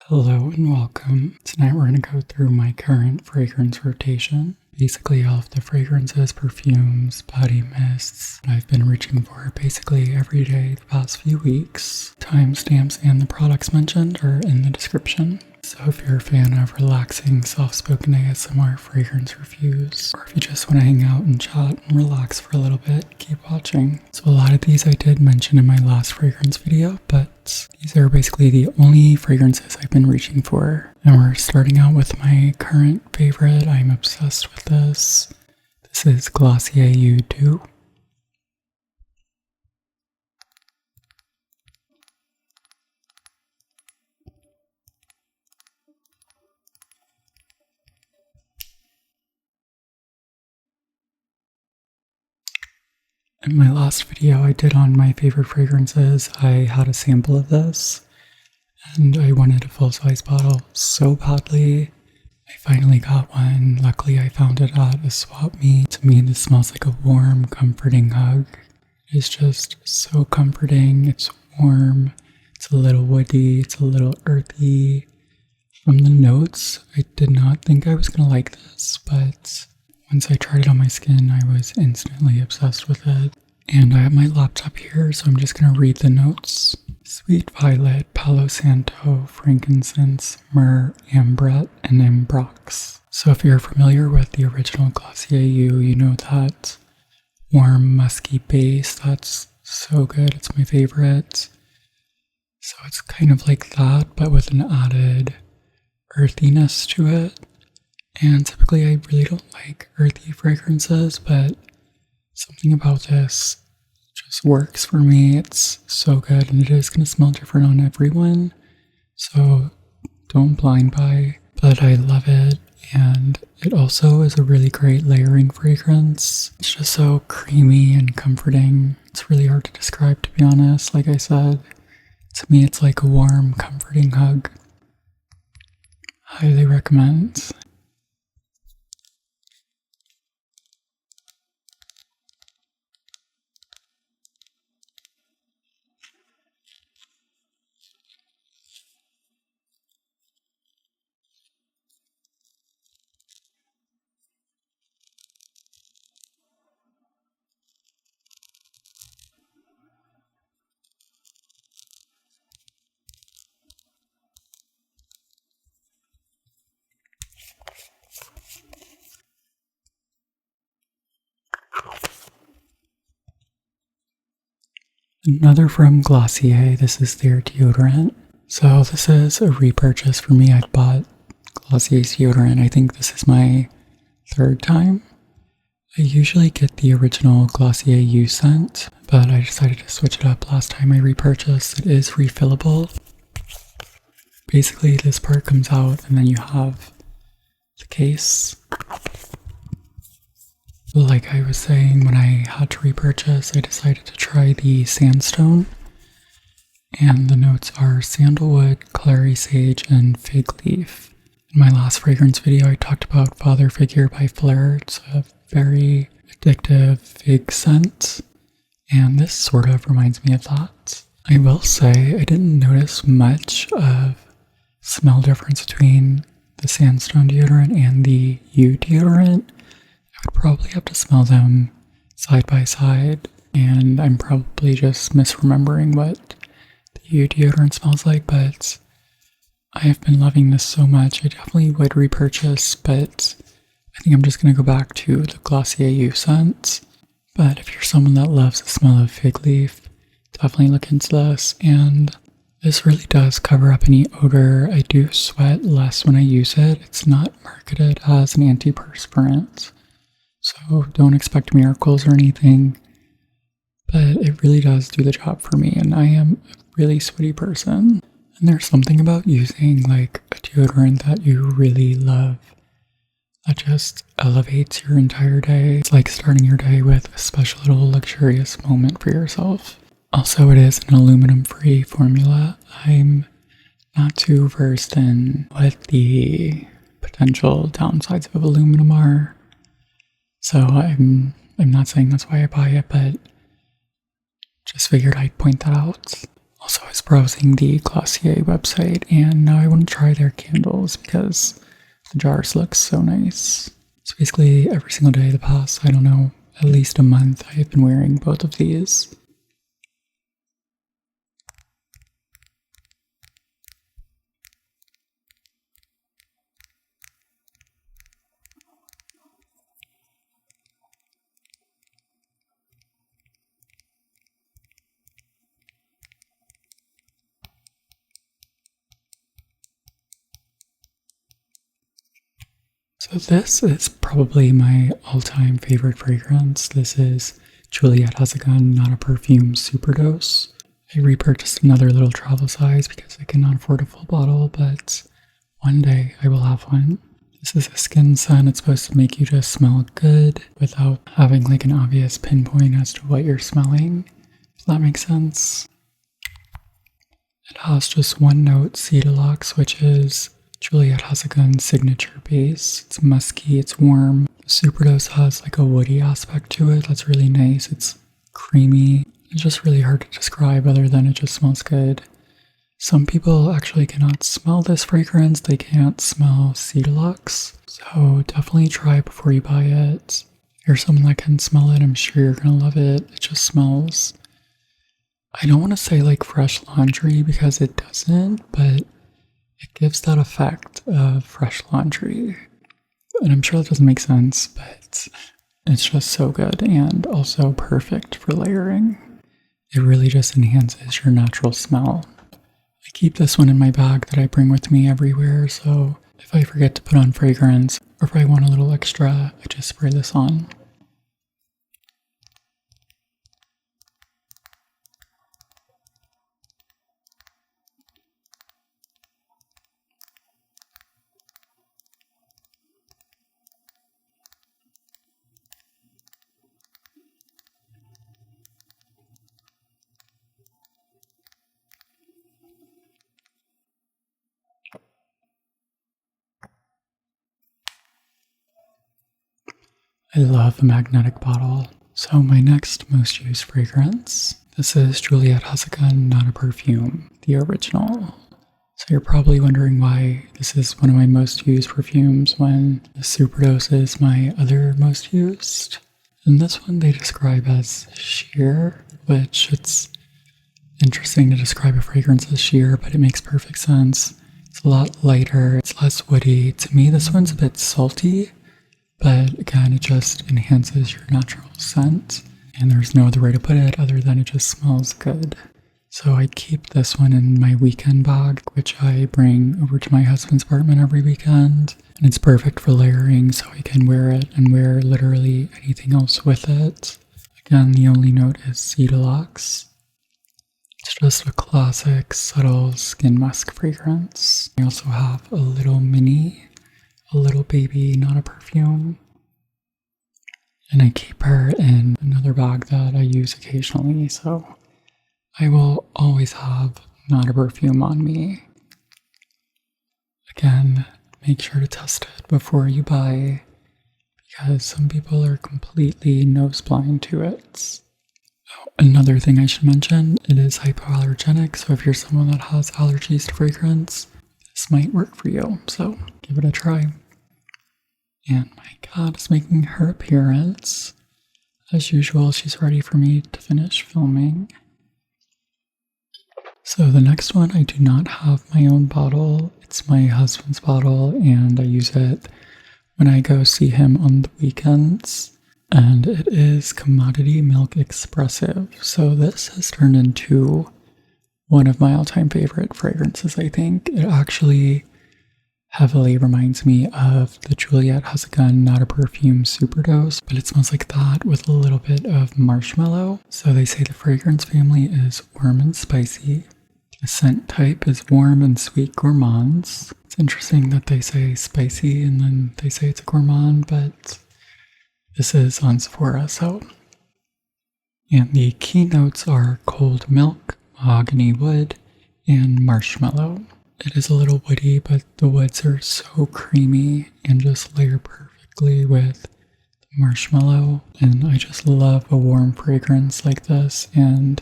Hello and welcome. Tonight we're going to go through my current fragrance rotation. Basically all of the fragrances, perfumes, body mists that I've been reaching for basically every day the past few weeks. Timestamps and the products mentioned are in the description. So if you're a fan of relaxing, soft-spoken ASMR fragrance reviews, or if you just want to hang out and chat and relax for a little bit, keep watching. So a lot of these I did mention in my last fragrance video, but these are basically the only fragrances I've been reaching for. And we're starting out with my current favorite. I'm obsessed with this. This is Glossier You Doux. In my last video I did on my favorite fragrances, I had a sample of this, and I wanted a full-size bottle so badly. I finally got one. Luckily I found it at a swap meet. To me this smells like a warm, comforting hug. It's just so comforting. It's warm, it's a little woody, it's a little earthy. From the notes, I did not think I was gonna like this, but once I tried it on my skin, I was instantly obsessed with it. And I have my laptop here, so I'm just going to read the notes. Sweet violet, palo santo, frankincense, myrrh, ambrette, and ambrox. So if you're familiar with the original Glossier You, you know that warm, musky base. That's so good. It's my favorite. So it's kind of like that, but with an added earthiness to it. And typically I really don't like earthy fragrances, but something about this just works for me. It's so good, and it is going to smell different on everyone, so don't blind buy, but I love it. And it also is a really great layering fragrance. It's just so creamy and comforting. It's really hard to describe, to be honest. Like I said, to me it's like a warm, comforting hug. Highly recommend. Another from Glossier. This is their deodorant. So this is a repurchase for me. I bought Glossier's deodorant. I think this is my third time. I usually get the original Glossier You scent, but I decided to switch it up last time I repurchased. It is refillable. Basically this part comes out and then you have the case. Like I was saying, when I had to repurchase, I decided to try the Sandstone, and the notes are sandalwood, clary sage, and fig leaf. In my last fragrance video, I talked about Father Figure by Fleur. It's a very addictive fig scent, and this sort of reminds me of that. I will say I didn't notice much of smell difference between the Sandstone deodorant and the You deodorant. I would probably have to smell them side by side, and I'm probably just misremembering what the You deodorant smells like, but I have been loving this so much. I definitely would repurchase, but I think I'm just going to go back to the Glossier You scent. But if you're someone that loves the smell of fig leaf, definitely look into this. And this really does cover up any odor. I do sweat less when I use it. It's not marketed as an antiperspirant, so don't expect miracles or anything, but it really does do the job for me, and I am a really sweaty person. And there's something about using like a deodorant that you really love that just elevates your entire day. It's like starting your day with a special little luxurious moment for yourself. Also, it is an aluminum-free formula. I'm not too versed in what the potential downsides of aluminum are, so I'm not saying that's why I buy it, but just figured I'd point that out. Also, I was browsing the Glossier website, and now I want to try their candles because the jars look so nice. So basically, every single day the past, I don't know, at least a month, I have been wearing both of these. So this is probably my all-time favorite fragrance. This is Juliette Has, Gun Not A Perfume Superdose. I repurchased another little travel size because I cannot afford a full bottle, but one day I will have one. This is a skin scent. It's supposed to make you just smell good without having like an obvious pinpoint as to what you're smelling. Does that make sense? It has just one note, Deodorant, which is Juliette Has signature base. It's musky, it's warm. Superdose has like a woody aspect to it that's really nice. It's creamy. It's just really hard to describe other than it just smells good. Some people actually cannot smell this fragrance. They can't smell Deodorant. So definitely try it before you buy it. If you're someone that can smell it, I'm sure you're gonna love it. It just smells, I don't want to say like fresh laundry because it doesn't, but it gives that effect of fresh laundry. And I'm sure that doesn't make sense, but it's just so good and also perfect for layering. It really just enhances your natural smell. I keep this one in my bag that I bring with me everywhere, so if I forget to put on fragrance or if I want a little extra, I just spray this on. I love a magnetic bottle. So my next most used fragrance, this is Juliette Has, Not A Perfume, the original. So you're probably wondering why this is one of my most used perfumes when the Superdose is my other most used. And this one they describe as sheer, which it's interesting to describe a fragrance as sheer, but it makes perfect sense. It's a lot lighter, it's less woody. To me, this one's a bit salty, but again, it just enhances your natural scent. And there's no other way to put it other than it just smells good. So I keep this one in my weekend bag, which I bring over to my husband's apartment every weekend. And it's perfect for layering, so I can wear it and wear literally anything else with it. Again, the only note is Deodorant. It's just a classic, subtle skin musk fragrance. I also have a little mini, a little baby, not a perfume. And I keep her in another bag that I use occasionally, so I will always have not a perfume on me. Again, make sure to test it before you buy, because some people are completely nose blind to it. Oh, another thing I should mention, it is hypoallergenic, so if you're someone that has allergies to fragrance, this might work for you, so give it a try. And my cat is making her appearance. As usual, she's ready for me to finish filming. So the next one, I do not have my own bottle. It's my husband's bottle, and I use it when I go see him on the weekends. And it is Commodity Milk Expressive. So this has turned into one of my all-time favorite fragrances, I think. It actually heavily reminds me of the Juliette Has, Not A Perfume Superdose, but it smells like that with a little bit of marshmallow. So they say the fragrance family is warm and spicy. The scent type is warm and sweet gourmands. It's interesting that they say spicy and then they say it's a gourmand, but this is on Sephora, so. And the key notes are cold milk, mahogany wood, and marshmallow. It is a little woody, but the woods are so creamy and just layer perfectly with the marshmallow. And I just love a warm fragrance like this. And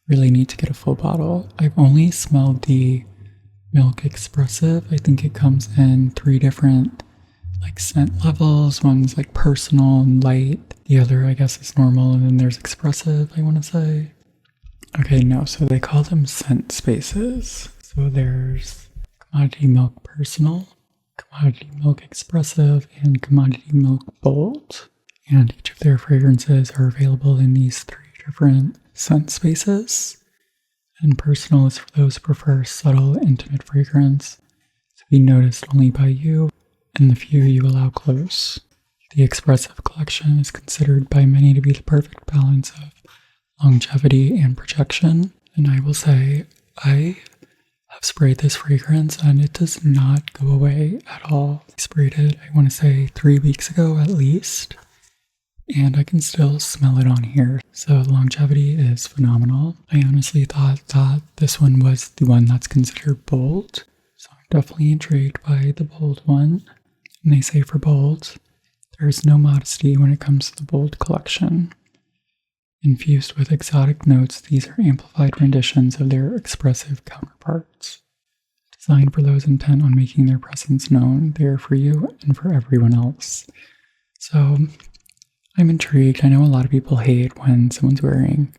really need to get a full bottle. I've only smelled the Milk Expressive. I think it comes in 3 different like scent levels. One's like personal and light. The other, I guess, is normal, and then there's Expressive, I want to say. Okay, no, so they call them scent spaces. So there's Commodity Milk Personal, Commodity Milk Expressive, and Commodity Milk Bold. And each of their fragrances are available in these 3 different scent spaces. And personal is for those who prefer subtle, intimate fragrance to be noticed only by you and the few you allow close. The Expressive collection is considered by many to be the perfect balance of longevity and projection. And I will say, I have sprayed this fragrance and it does not go away at all. I sprayed it, I want to say 3 weeks ago at least, and I can still smell it on here. So longevity is phenomenal. I honestly thought that this one was the one that's considered bold. So I'm definitely intrigued by the bold one. And they say for bold, there is no modesty when it comes to the bold collection. Infused with exotic notes, these are amplified renditions of their expressive counterparts. Designed for those intent on making their presence known, they are for you and for everyone else. So I'm intrigued. I know a lot of people hate when someone's wearing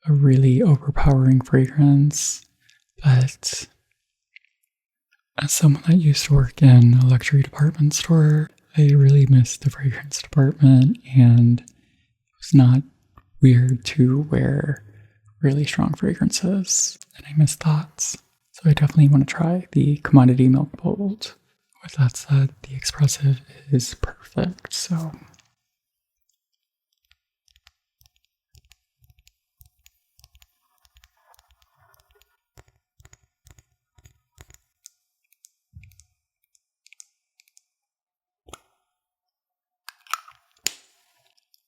a really overpowering fragrance, but as someone that used to work in a luxury department store, I really miss the fragrance department, and it was not weird to wear really strong fragrances, and I miss thoughts. So I definitely want to try the Commodity Milk Bold. With that said, the Expressive is perfect, so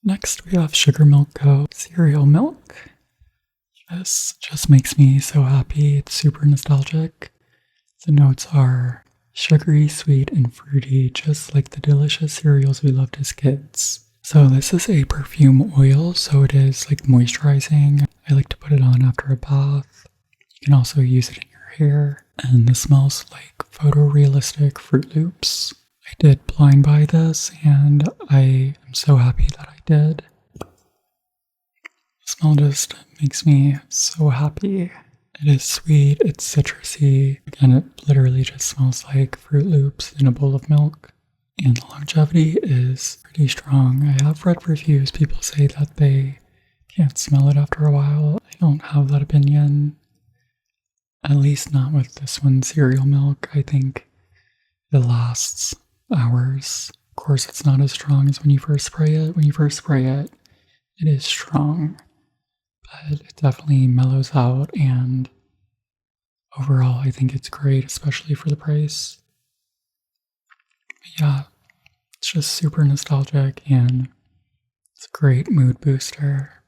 next, we have Sugar Milk Go Cereal Milk. This just makes me so happy. It's super nostalgic. The notes are sugary, sweet, and fruity, just like the delicious cereals we loved as kids. So this is a perfume oil, so it is like moisturizing. I like to put it on after a bath. You can also use it in your hair. And this smells like photorealistic Fruit Loops. I did blind buy this, and I am so happy that I did. The smell just makes me so happy. It is sweet, it's citrusy, and it literally just smells like Fruit Loops in a bowl of milk. And the longevity is pretty strong. I have read reviews, people say that they can't smell it after a while. I don't have that opinion. At least not with this one, Cereal Milk. I think it lasts hours. Of course, it's not as strong as when you first spray it. When you first spray it, it is strong, but it definitely mellows out, and overall, I think it's great, especially for the price. But yeah, it's just super nostalgic, and it's a great mood booster.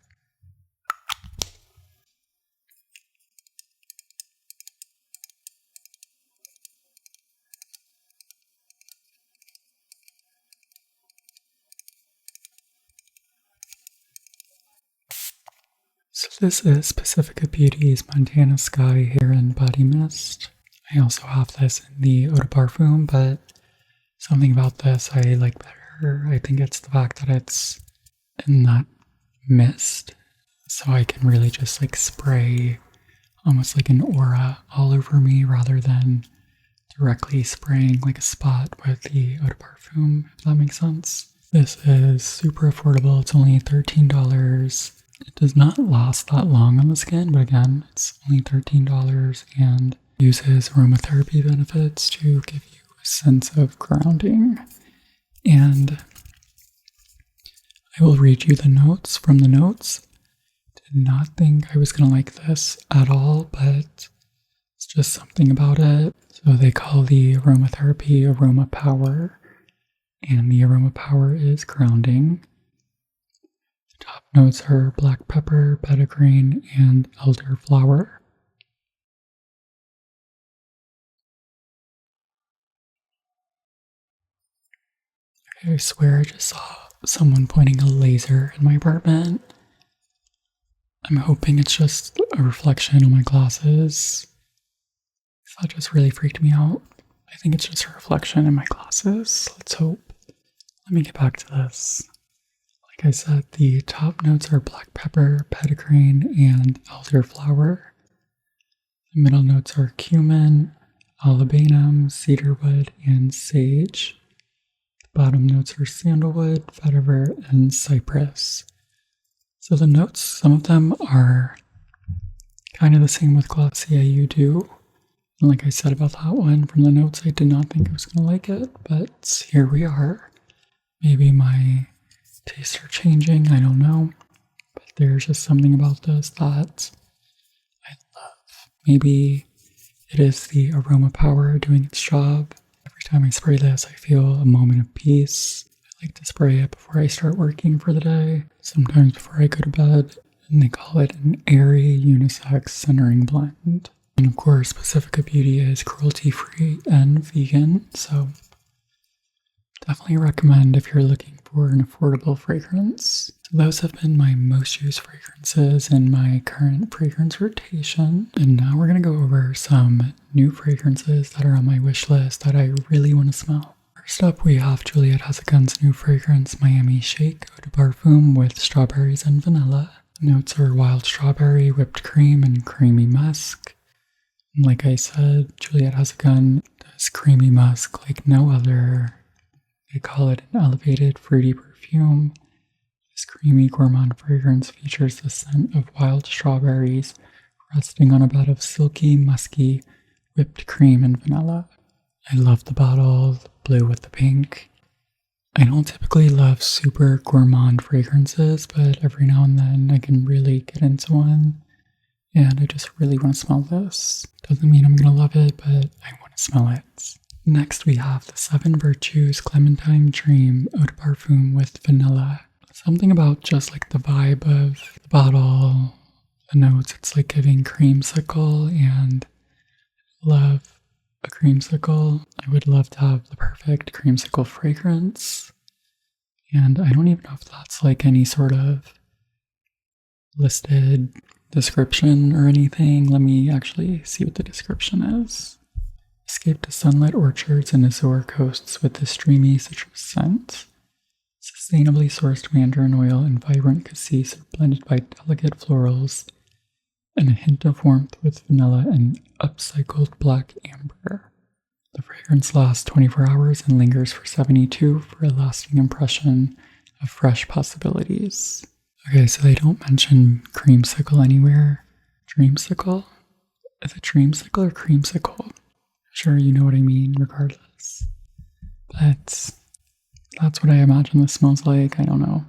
So this is Pacifica Beauty's Montana Sky Hair and Body Mist. I also have this in the Eau de Parfum, but something about this I like better. I think it's the fact that it's in that mist, so I can really just like spray almost like an aura all over me rather than directly spraying like a spot with the Eau de Parfum, if that makes sense. This is super affordable. It's only $13. It does not last that long on the skin, but again, it's only $13 and uses aromatherapy benefits to give you a sense of grounding. And I will read you the notes from the notes. Did not think I was going to like this at all, but it's just something about it. So they call the aromatherapy Aroma Power, and the Aroma Power is grounding. The top notes are black pepper, petitgrain, and elderflower. Okay, I swear I just saw someone pointing a laser in my apartment. I'm hoping it's just a reflection on my glasses. That just really freaked me out. I think it's just a reflection in my glasses. Let's hope. Let me get back to this. Like I said, the top notes are black pepper, petitgrain, and elderflower. The middle notes are cumin, olibanum, cedarwood, and sage. The bottom notes are sandalwood, vetiver, and cypress. So the notes, some of them are kind of the same with Glossier You Doux. And like I said about that one, from the notes I did not think I was going to like it, but here we are. Maybe my tastes are changing, I don't know. But there's just something about this that I love. Maybe it is the aroma power doing its job. Every time I spray this, I feel a moment of peace. I like to spray it before I start working for the day, sometimes before I go to bed, and they call it an airy unisex centering blend. And of course, Pacifica Beauty is cruelty-free and vegan, so definitely recommend if you're looking for an affordable fragrance. So those have been my most used fragrances in my current fragrance rotation. And now we're going to go over some new fragrances that are on my wish list that I really want to smell. First up, we have Juliette Has new fragrance, Miami Shake Eau de Parfum with strawberries and vanilla. The notes are wild strawberry, whipped cream, and creamy musk. And like I said, Juliette Has does creamy musk like no other. They call it an elevated fruity perfume. This creamy gourmand fragrance features the scent of wild strawberries resting on a bed of silky, musky, whipped cream and vanilla. I love the bottle, the blue with the pink. I don't typically love super gourmand fragrances, but every now and then I can really get into one. And I just really want to smell this. Doesn't mean I'm going to love it, but I want to smell it. Next, we have the 7 Virtues Clementine Dream Eau de Parfum with vanilla. Something about just like the vibe of the bottle, the notes, it's like giving creamsicle, and love a creamsicle. I would love to have the perfect creamsicle fragrance. And I don't even know if that's like any sort of listed description or anything. Let me actually see what the description is. Escape to sunlit orchards and Azure coasts with this dreamy citrus scent. Sustainably sourced mandarin oil and vibrant cassis are blended by delicate florals and a hint of warmth with vanilla and upcycled black amber. The fragrance lasts 24 hours and lingers for 72 for a lasting impression of fresh possibilities. Okay, so they don't mention creamsicle anywhere. Dreamsicle? Is it dreamsicle or creamsicle? Sure, you know what I mean, regardless. But that's what I imagine this smells like. I don't know.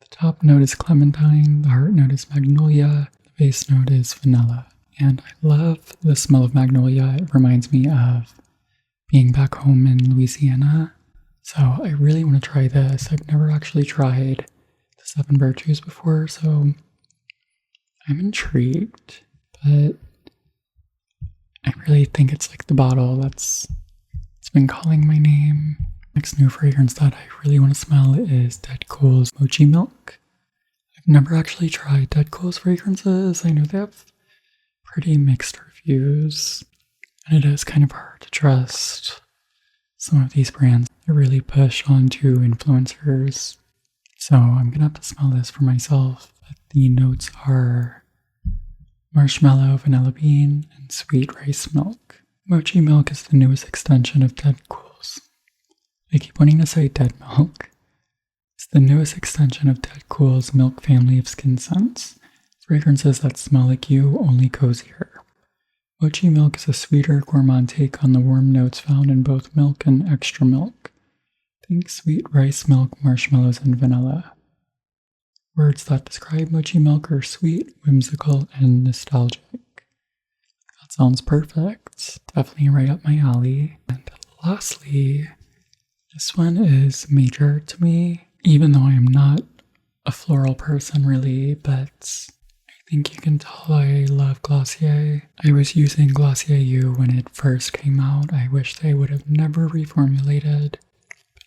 The top note is clementine, the heart note is magnolia, the base note is vanilla. And I love the smell of magnolia. It reminds me of being back home in Louisiana. So I really want to try this. I've never actually tried the 7 Virtues before, so I'm intrigued. But I really think it's like the bottle it's been calling my name. Next new fragrance that I really want to smell is Dedcool's Mochi Milk. I've never actually tried Dedcool's fragrances. I know they have pretty mixed reviews, and it is kind of hard to trust some of these brands that really push onto influencers. So I'm gonna have to smell this for myself. But the notes are marshmallow, vanilla bean, and sweet rice milk. Mochi Milk is the newest extension of Dedcool's. I keep wanting to say Dead Milk. It's the newest extension of Dedcool's milk family of skin scents. Fragrances that smell like you, only cozier. Mochi Milk is a sweeter, gourmand take on the warm notes found in both milk and extra milk. Think sweet rice milk, marshmallows, and vanilla. Words that describe Mochi Milk are sweet, whimsical, and nostalgic. That sounds perfect. Definitely right up my alley. And lastly, this one is major to me, even though I am not a floral person really, but I think you can tell I love Glossier. I was using Glossier You when it first came out. I wish they would have never reformulated.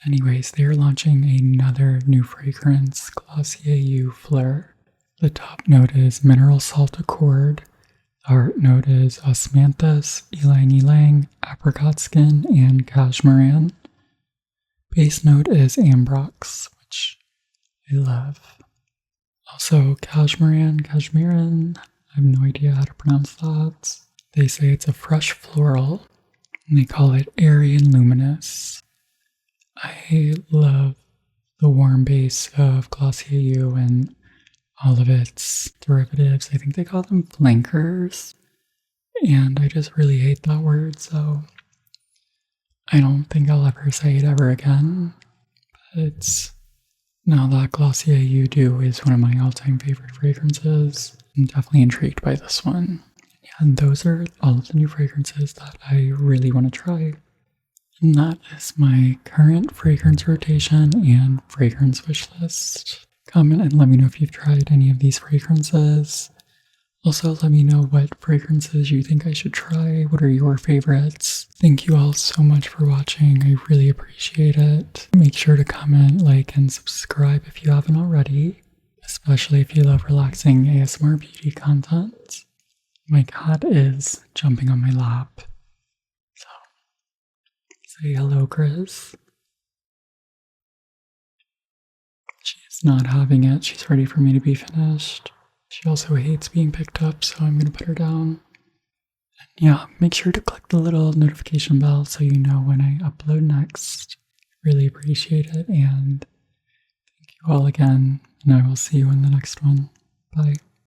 Anyways, they're launching another new fragrance, Glossier You Fleur. The top note is Mineral Salt Accord. The heart note is Osmanthus, Ylang Ylang, Apricot Skin, and Cashmeran. Base note is Ambrox, which I love. Also, Cashmeran, I have no idea how to pronounce that. They say it's a fresh floral, and they call it airy and luminous. I love the warm base of Glossier You and all of its derivatives. I think they call them flankers, and I just really hate that word, so I don't think I'll ever say it ever again. But now that Glossier You Doux is one of my all-time favorite fragrances, I'm definitely intrigued by this one. And those are all of the new fragrances that I really want to try. And that is my current fragrance rotation and fragrance wish list. Comment and let me know if you've tried any of these fragrances. Also, let me know what fragrances you think I should try. What are your favorites? Thank you all so much for watching. I really appreciate it. Make sure to comment, like, and subscribe if you haven't already, especially if you love relaxing ASMR beauty content. My cat is jumping on my lap. So, say hello, Chris. She's not having it. She's ready for me to be finished. She also hates being picked up, so I'm going to put her down. And yeah, make sure to click the little notification bell so you know when I upload next. Really appreciate it, and thank you all again, and I will see you in the next one. Bye.